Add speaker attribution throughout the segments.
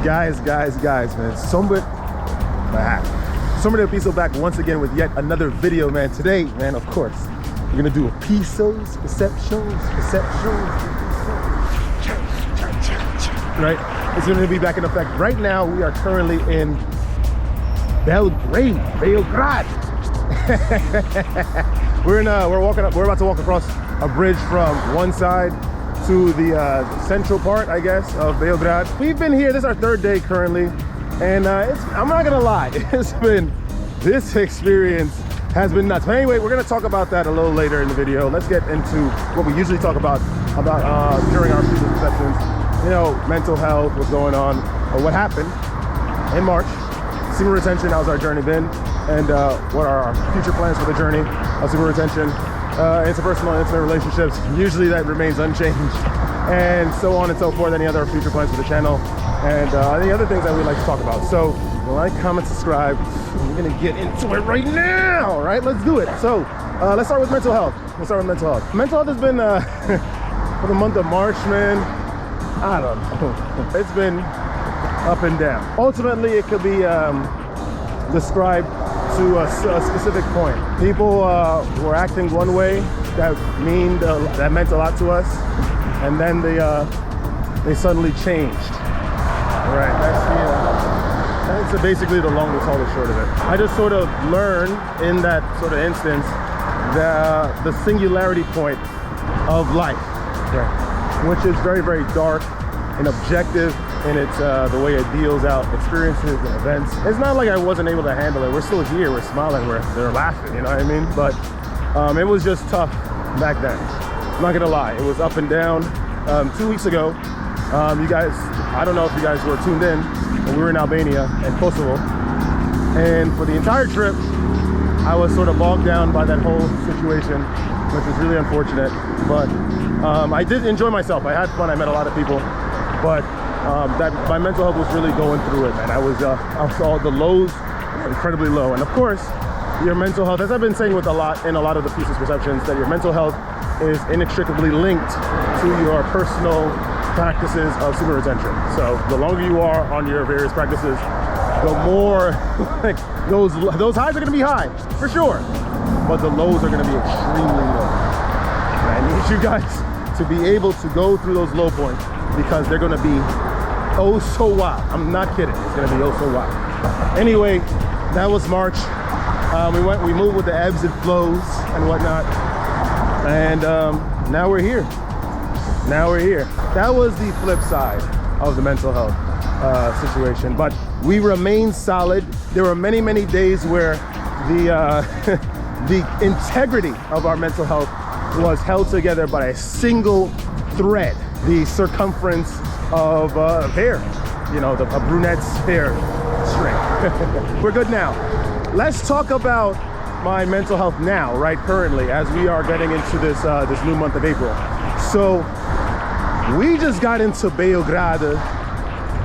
Speaker 1: Guys, man. SombraDelPiso back once again with yet another video, man. Today, man, of course, we're gonna do a Piso's perceptions. Right? It's gonna be back in effect. Right now, we are currently in Beograd. We're about to walk across a bridge from one side to the central part, I guess, of Beograd. We've been here, this is our third day currently, and I'm not gonna lie, this experience has been nuts. But anyway, we're gonna talk about that a little later in the video. Let's get into what we usually talk about during our future perceptions. You know, mental health, what's going on, or what happened in March. Semen retention, how's our journey been, and what are our future plans for the journey of semen retention, interpersonal and intimate relationships. Usually that remains unchanged, and so on and so forth. Any other future plans for the channel, and any other things that we'd like to talk about. So like, comment, subscribe. We're gonna get into it right now. All right, let's do it. So let's start with mental health. Mental health has been for the month of March, man, I don't know. It's been up and down. Ultimately, it could be described to a specific point. People were acting one way that meant a lot to us, and then they suddenly changed. Right. That's basically the long, the tall, the short of it. I just sort of learned in that sort of instance the singularity point of life, which is very, very dark and objective in its the way it deals out experiences and events. It's not like I wasn't able to handle it. We're still here, we're smiling, they're laughing, you know what I mean? But it was just tough back then. I'm not gonna lie, it was up and down. 2 weeks ago, you guys, I don't know if you guys were tuned in, but we were in Albania and Kosovo, and for the entire trip I was sort of bogged down by that whole situation, which was really unfortunate. But I did enjoy myself. I had fun, I met a lot of people, but my mental health was really going through it, man. I saw the lows incredibly low. And of course, your mental health, as I've been saying in a lot of the Piso's perceptions, that your mental health is inextricably linked to your personal practices of semen retention. So the longer you are on your various practices, the more like those highs are gonna be high, for sure, but the lows are gonna be extremely low. And I need you guys to be able to go through those low points, because they're gonna be oh so wild. I'm not kidding, it's gonna be oh so wild. Anyway, that was March. We moved with the ebbs and flows and whatnot, and now we're here. That was the flip side of the mental health situation, but we remain solid. There were many, many days where the integrity of our mental health was held together by a single thread, the circumference of hair, you know, a brunette's hair string. We're good now. Let's talk about my mental health now, right, currently, as we are getting into this new month of April. So we just got into Beograd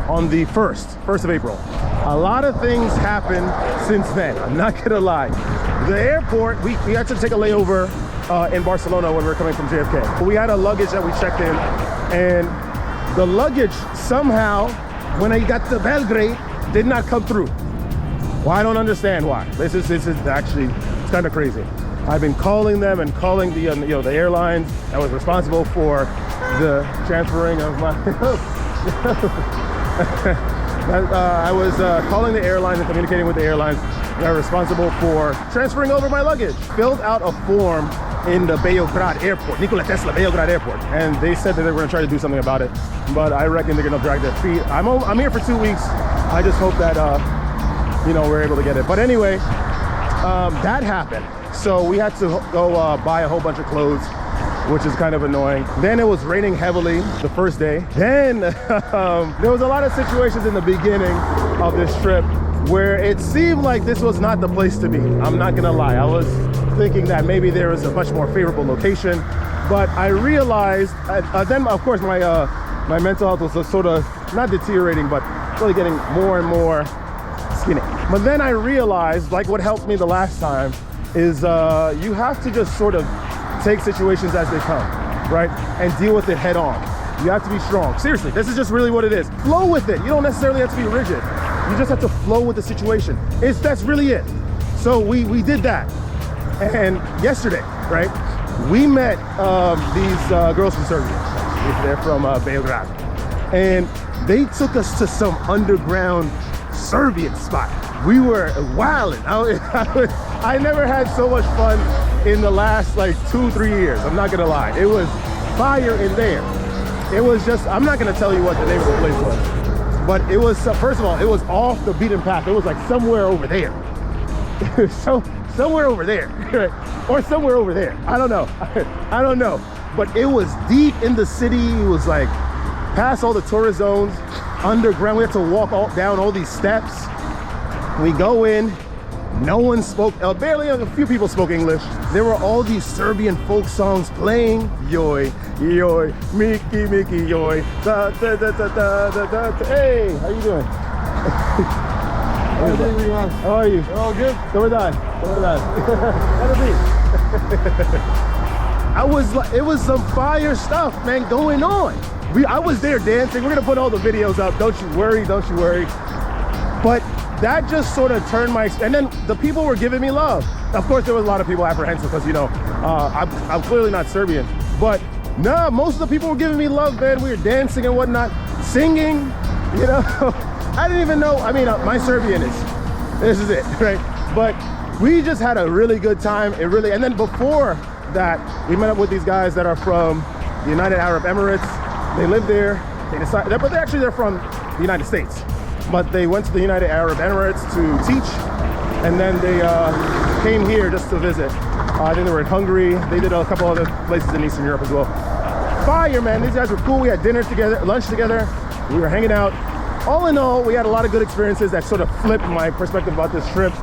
Speaker 1: on the 1st of April. A lot of things happened since then, I'm not gonna lie. The airport, we had to take a layover in Barcelona when we were coming from JFK. We had a luggage that we checked in, and the luggage somehow, when I got to Belgrade, did not come through. Well, I don't understand why. This is actually, it's kind of crazy. I've been calling them and calling the the airlines that was responsible for the transferring of my I was calling the airlines and communicating with the airlines that are responsible for transferring over my luggage. Filled out a form in the Beograd airport, Nikola Tesla Beograd airport, and they said that they were going to try to do something about it, but I reckon they're going to drag their feet. I'm here for 2 weeks. I just hope that you know, we're able to get it. But anyway, that happened, so we had to go buy a whole bunch of clothes, which is kind of annoying. Then it was raining heavily the first day. Then there was a lot of situations in the beginning of this trip where it seemed like this was not the place to be. I'm not gonna lie, I was thinking that maybe there was a much more favorable location, but I realized then of course my mental health was sort of not deteriorating, but really getting more and more skinny. But then I realized, like what helped me the last time, is you have to just sort of take situations as they come, right? And deal with it head on. You have to be strong. Seriously, this is just really what it is. Flow with it. You don't necessarily have to be rigid. You just have to flow with the situation. That's really it. So we did that. And yesterday, right, we met these girls from Serbia. They're from Beograd. And they took us to some underground Serbian spot. We were wilding. I never had so much fun in the last like 2-3 years. I'm not gonna lie. It was fire in there. It was just, I'm not gonna tell you what the name of the place was, but it was, first of all, it was off the beaten path. It was like somewhere over there. Somewhere over there, right? Or somewhere over there. I don't know. I don't know. But it was deep in the city. It was like past all the tourist zones, underground. We had to walk down all these steps. We go in. No one spoke, barely a few people spoke English. There were all these Serbian folk songs playing. Yoy, yoy, Miki, Miki, yoy. Da, da, da, da, da, da, da. Hey, how you doing? How are you?
Speaker 2: All good?
Speaker 1: Dobar I was like, it was some fire stuff, man, going on. I was there dancing. We're gonna put all the videos up. Don't you worry, don't you worry. But that just sort of turned my, and then the people were giving me love. Of course, there was a lot of people apprehensive because, you know, I'm clearly not Serbian. But no, most of the people were giving me love, man. We were dancing and whatnot, singing, you know. I didn't even know, I mean, my Serbian this is it, right? But we just had a really good time. It really, and then before that, we met up with these guys that are from the United Arab Emirates. They live there. They decided, but they're from the United States. But they went to the United Arab Emirates to teach, and then they came here just to visit. I think they were in Hungary. They did a couple other places in Eastern Europe as well. Fire, man. These guys were cool. We had dinner together, lunch together. We were hanging out. All in all, we had a lot of good experiences that sort of flipped my perspective about this trip.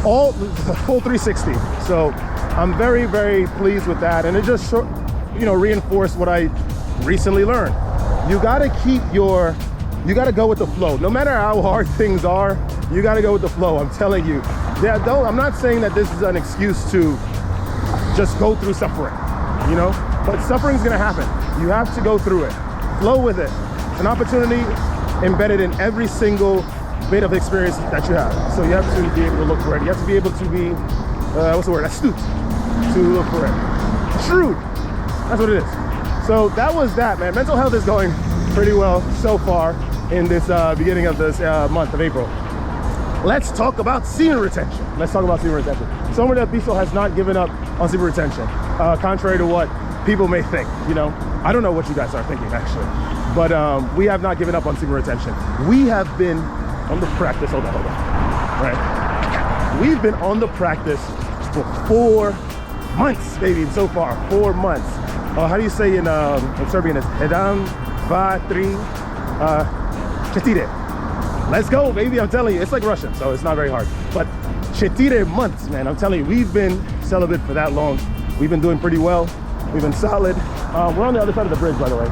Speaker 1: All the full 360. So I'm very, very pleased with that. And it just, you know, reinforced what I recently learned. You got to you got to go with the flow. No matter how hard things are, you got to go with the flow. I'm telling you. I'm not saying that this is an excuse to just go through suffering, you know, but suffering's going to happen. You have to go through it. Flow with it. It's an opportunity embedded in every single bit of experience that you have. So you have to be able to look for it. You have to be able to be, what's the word? Astute to look for it. Shrewd. That's what it is. So that was that, man. Mental health is going pretty well so far in this beginning of this month of April. Let's talk about semen retention. SombraDelPiso has not given up on semen retention, contrary to what people may think. You know, I don't know what you guys are thinking actually, but we have not given up on semen retention. We have been on the practice. Hold on. Right, we've been on the practice for 4 months, baby. So far, 4 months. How do you say in Serbian? It's Jedan, Va, Tri, Četiri. Let's go, baby. I'm telling you, it's like Russian, so it's not very hard. But Četiri months, man. I'm telling you, we've been celibate for that long. We've been doing pretty well. We've been solid. We're on the other side of the bridge, by the way.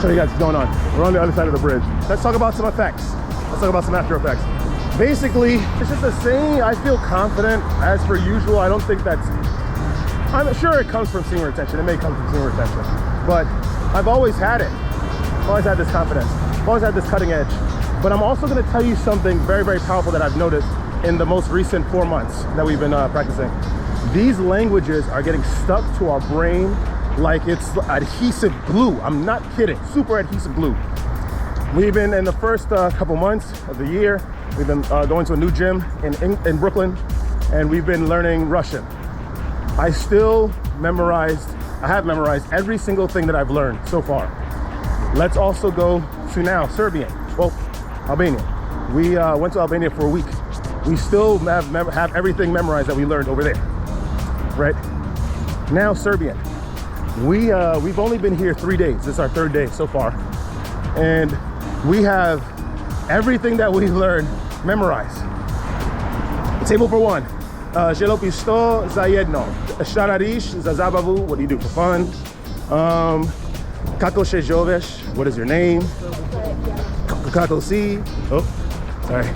Speaker 1: Show you guys what's going on. We're on the other side of the bridge. Let's talk about some effects. Let's talk about some after effects. Basically, it's just the same. I feel confident as per usual. I don't think that's, I'm sure it comes from semen retention. It may come from semen retention, but I've always had it. I've always had this confidence. I've always had this cutting edge. But I'm also going to tell you something very, very powerful that I've noticed in the most recent 4 months that we've been practicing. These languages are getting stuck to our brain like it's adhesive glue. I'm not kidding. Super adhesive glue. We've been in the first couple months of the year. We've been going to a new gym in Brooklyn, and we've been learning Russian. I have memorized every single thing that I've learned so far. Let's also go to now Serbian. Well, Albania. We went to Albania for a week. We still have everything memorized that we learned over there, right? Now Serbian. We've only been here 3 days. This is our 3rd day so far, and we have everything that we learned memorized. Table for one. Jelo pisto za jedno. Šta radiš za zabavu? What do you do for fun? Kako se zoveš? What is your name? Kako si? Oh, sorry.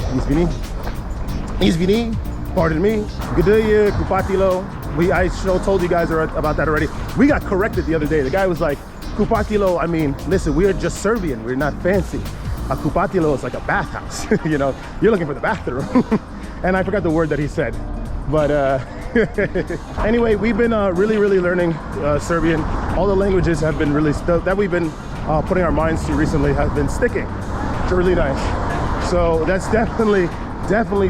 Speaker 1: Izvini. Pardon me. Gde je kupatilo? I told you guys about that already. We got corrected the other day. The guy was like, kupatilo, I mean, listen, we are just Serbian. We're not fancy. A kupatilo is like a bathhouse. You know, you're looking for the bathroom. And I forgot the word that he said. But anyway, we've been really learning Serbian. All the languages have been really that we've been putting our minds to recently have been sticking. It's really nice. So that's definitely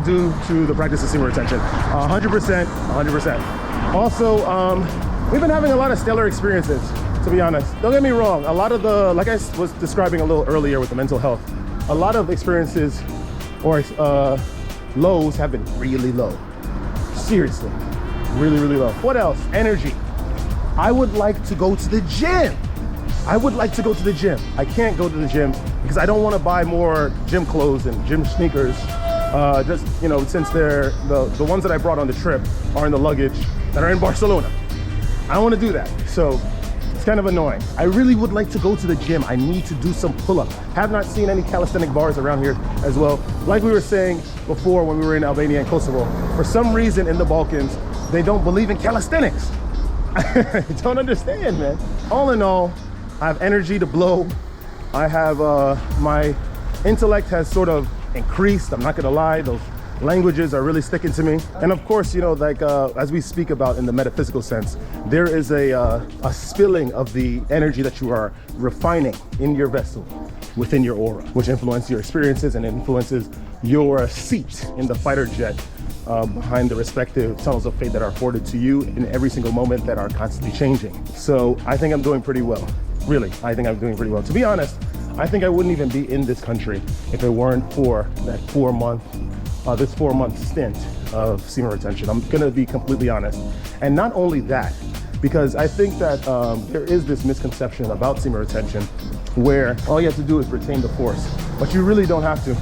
Speaker 1: due to the practice of semen retention. 100%. Also, we've been having a lot of stellar experiences, to be honest. Don't get me wrong. A lot of the, like I was describing a little earlier with the mental health, a lot of experiences or lows have been really low. Seriously, really low. What else? Energy. I would like to go to the gym. I can't go to the gym because I don't want to buy more gym clothes and gym sneakers. Just, you know, since they're the ones that I brought on the trip are in the luggage that are in Barcelona. I don't want to do that. So it's kind of annoying. I really would like to go to the gym. I need to do some pull-up. Have not seen any calisthenic bars around here as well. Like we were saying before when we were in Albania and Kosovo, for some reason in the Balkans, they don't believe in calisthenics. I don't understand, man. All in all, I have energy to blow. I have, my intellect has sort of increased. I'm not gonna lie, those languages are really sticking to me. And of course, you know, like as we speak about in the metaphysical sense, there is a spilling of the energy that you are refining in your vessel within your aura, which influences your experiences and influences your seat in the fighter jet behind the respective tunnels of fate that are afforded to you in every single moment that are constantly changing. So I think I'm doing pretty well. Really, I think I'm doing pretty well. To be honest, I think I wouldn't even be in this country if it weren't for that 4-month stint of semen retention. I'm gonna be completely honest. And not only that, because I think that there is this misconception about semen retention where all you have to do is retain the force, but you really don't have to.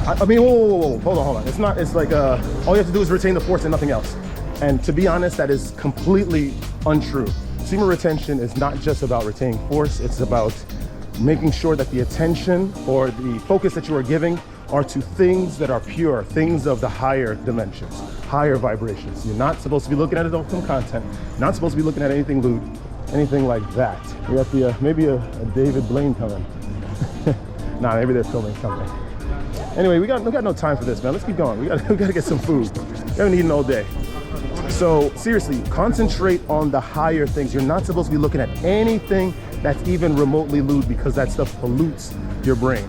Speaker 1: I mean, whoa, hold on. It's like all you have to do is retain the force and nothing else. And to be honest, that is completely untrue. Semen retention is not just about retaining force, it's about making sure that the attention or the focus that you are giving are to things that are pure, things of the higher dimensions, higher vibrations. You're not supposed to be looking at adult content, not supposed to be looking at anything lewd, anything like that. We got the, maybe a David Blaine coming. Nah, maybe they're filming something. Anyway, we got no time for this, man. Let's keep going. We gotta get some food. We haven't eaten all day. So seriously, concentrate on the higher things. You're not supposed to be looking at anything that's even remotely lewd because that stuff pollutes your brain.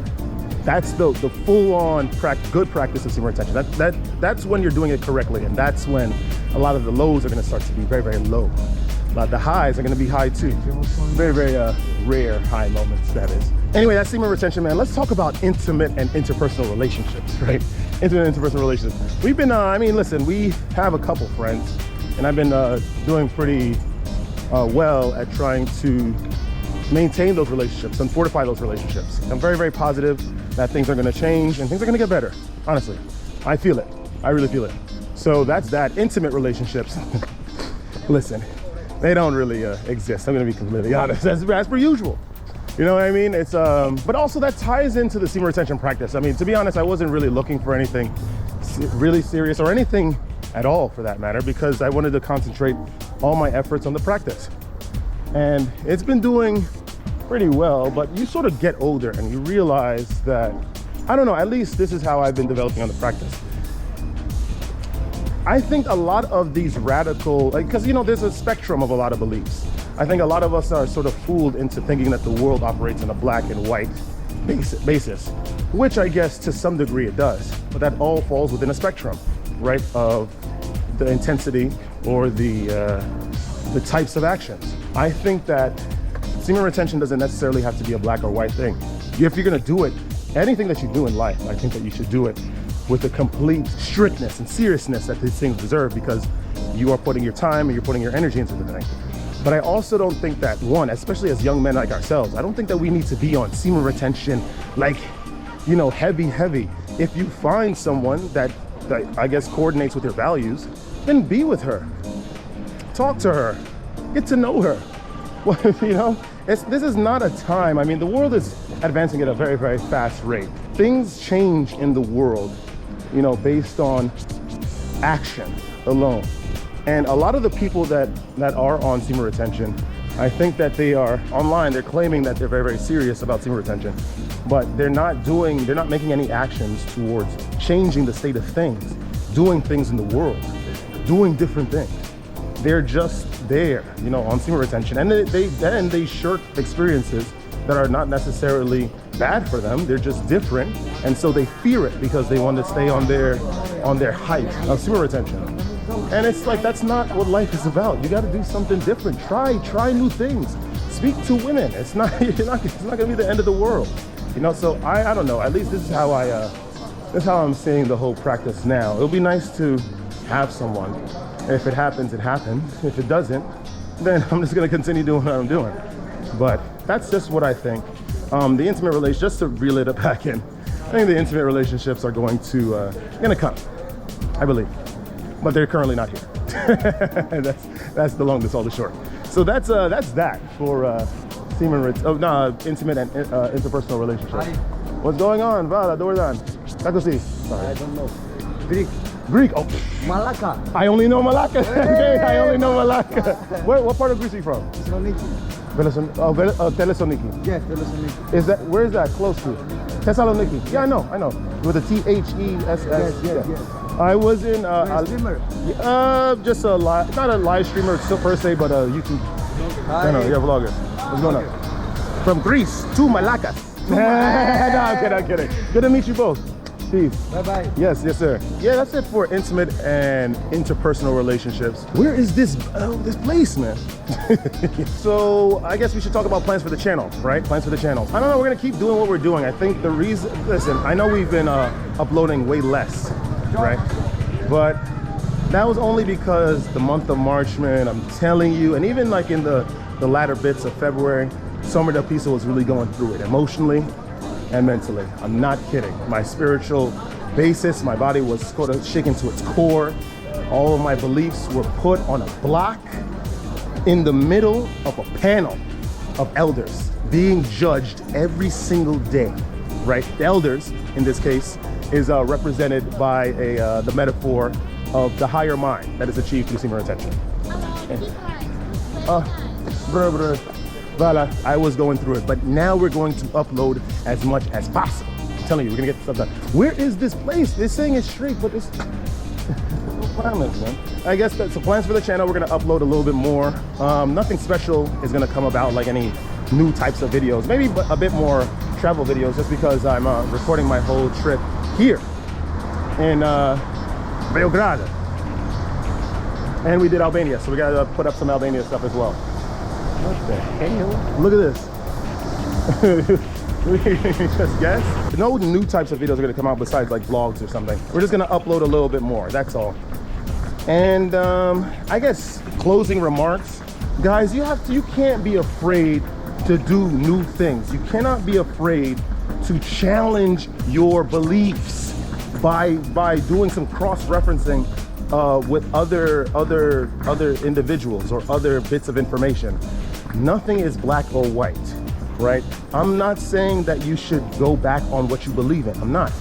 Speaker 1: That's the full-on good practice of semen retention. That's when you're doing it correctly, and that's when a lot of the lows are going to start to be very low. But the highs are going to be high too. Very rare high moments, that is. Anyway, that's semen retention, man. Let's talk about intimate and interpersonal relationships, right? Intimate and interpersonal relationships. We've been, I mean, listen, we have a couple friends, and I've been doing pretty well at trying to maintain those relationships and fortify those relationships. I'm very positive that things are going to change and things are going to get better. Honestly, I feel it. I really feel it. So that's that. Intimate relationships. Listen, they don't really exist. I'm going to be completely honest. As per usual. You know what I mean? It's but also that ties into the semen retention practice. I mean, to be honest, I wasn't really looking for anything really serious or anything at all for that matter, because I wanted to concentrate all my efforts on the practice. And it's been doing pretty well, but you sort of get older and you realize that, I don't know, at least this is how I've been developing on the practice. I think a lot of these radical, because you know, there's a spectrum of a lot of beliefs. I think a lot of us are sort of fooled into thinking that the world operates on a black and white basis, which I guess to some degree it does, but that all falls within a spectrum, right, of the intensity or the types of actions. I think that semen retention doesn't necessarily have to be a black or white thing. If you're gonna do it, anything that you do in life, I think that you should do it with the complete strictness and seriousness that these things deserve, because you are putting your time and you're putting your energy into the thing. But I also don't think that, one, especially as young men like ourselves, I don't think that we need to be on semen retention like, you know, heavy. If you find someone that I guess coordinates with your values, then be with her. Talk to her. Get to know her. Well, you know, this is not a time, I mean, the world is advancing at a very fast rate. Things change in the world, you know, based on action alone. And a lot of the people that are on semen retention I think that they are online, they're claiming that they're very, very serious about semen retention, but they're not making any actions towards changing the state of things, doing things in the world, doing different things. They're just there, you know, on semen retention, and they shirk experiences that are not necessarily bad for them. They're just different, and so they fear it because they want to stay on their height of semen retention. And it's like, that's not what life is about. You got to do something different. Try new things. Speak to women. It's not it's not gonna be the end of the world, you know. So I don't know. At least this is how I'm seeing the whole practice now. It'll be nice to have someone. If it happens, it happens. If it doesn't, then I'm just gonna continue doing what I'm doing. But that's just what I think. The intimate relationship, just to reel it back in, I think the intimate relationships are gonna come, I believe, but they're currently not here. that's the long, that's all the short. So that's that for intimate and interpersonal relationships.
Speaker 2: Hi.
Speaker 1: What's going on? Vala, Dordan. Sorry.
Speaker 2: I don't know.
Speaker 1: Greek. Oh,
Speaker 2: Malacca.
Speaker 1: I only know Malacca. Okay, I only know Malacca. What part of Greece are you from? Thessaloniki.
Speaker 2: Yes, Thessaloniki.
Speaker 1: Where is that close to? Thessaloniki. Yeah, I know. With a THESS.
Speaker 2: Yes.
Speaker 1: I was in
Speaker 2: Streamer.
Speaker 1: just not a live streamer still per se, but a YouTube.
Speaker 2: Hi.
Speaker 1: No, you're a vlogger. What's going on? From Greece to Malacca. No, I'm kidding. Good to meet you both. Peace.
Speaker 2: Bye-bye.
Speaker 1: Yes, sir. Yeah, that's it for intimate and interpersonal relationships. Where is this place, man? So I guess we should talk about plans for the channel, right? Plans for the channel. I don't know, we're gonna keep doing what we're doing. I think the reason, listen, I know we've been uploading way less, right? But that was only because the month of March, man, I'm telling you, and even like in the latter bits of February, SombraDelPiso was really going through it emotionally and mentally. I'm not kidding. My spiritual basis, my body was sort of shaken to its core. All of my beliefs were put on a block in the middle of a panel of elders being judged every single day, right? The elders, in this case, is represented by the metaphor of the higher mind that is achieved through semen retention. Voilà, I was going through it, but now we're going to upload as much as possible. I'm telling you, we're gonna get stuff done. Where is this place? This thing is straight, but this no plans, man. I guess that's the plans for the channel. We're gonna upload a little bit more. Nothing special is gonna come about, like any new types of videos. Maybe a bit more travel videos, just because I'm recording my whole trip here in Beograd, and we did Albania, so we gotta put up some Albania stuff as well. What the hell? Look at this. Just guess. No new types of videos are gonna come out besides like vlogs or something. We're just gonna upload a little bit more, that's all. And I guess closing remarks. Guys, you can't be afraid to do new things. You cannot be afraid to challenge your beliefs by doing some cross-referencing with other individuals or other bits of information. Nothing is black or white, right? I'm not saying that you should go back on what you believe in. I'm not.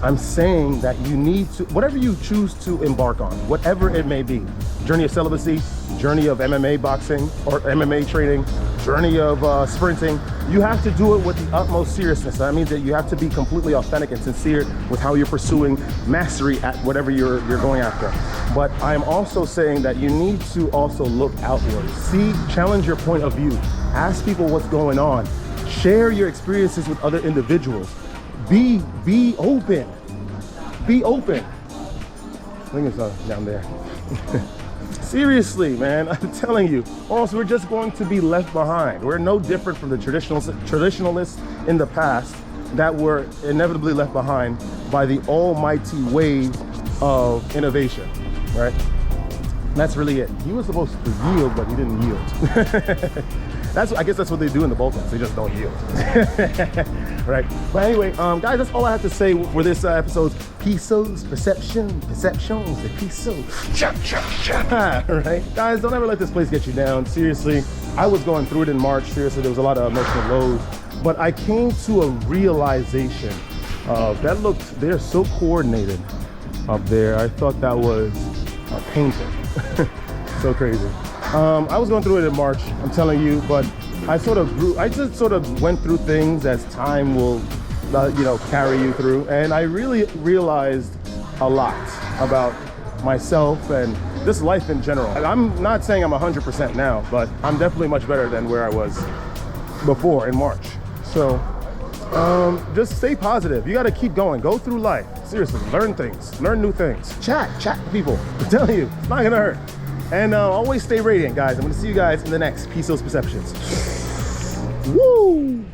Speaker 1: I'm saying that you need to, whatever you choose to embark on, whatever it may be, journey of celibacy, journey of MMA boxing or MMA training, journey of sprinting, you have to do it with the utmost seriousness. That means that you have to be completely authentic and sincere with how you're pursuing mastery at whatever you're going after. But I'm also saying that you need to also look outward. See, challenge your point of view. Ask people what's going on. Share your experiences with other individuals. Be open. Be open. I think it's down there. Seriously, man, I'm telling you. Also, we're just going to be left behind. We're no different from the traditionalists in the past that were inevitably left behind by the almighty wave of innovation, right? That's really it. He was supposed to yield, but he didn't yield. I guess that's what they do in the Balkans. They just don't yield. Right? But anyway, guys, that's all I have to say for this episode's Piso's Perceptions, the Piso. Right? Guys, don't ever let this place get you down. Seriously, I was going through it in March. Seriously, there was a lot of emotional lows. But I came to a realization of they're so coordinated up there. I thought that was a painting. So crazy. I was going through it in March, I'm telling you, but I just sort of went through things as time will, you know, carry you through. And I really realized a lot about myself and just life in general. I'm not saying I'm 100% now, but I'm definitely much better than where I was before in March. So just stay positive. You got to keep going. Go through life. Seriously, learn things, learn new things. Chat with people. I'm telling you, it's not gonna hurt. And always stay radiant, guys. I'm gonna see you guys in the next Piso's Perceptions. Woo!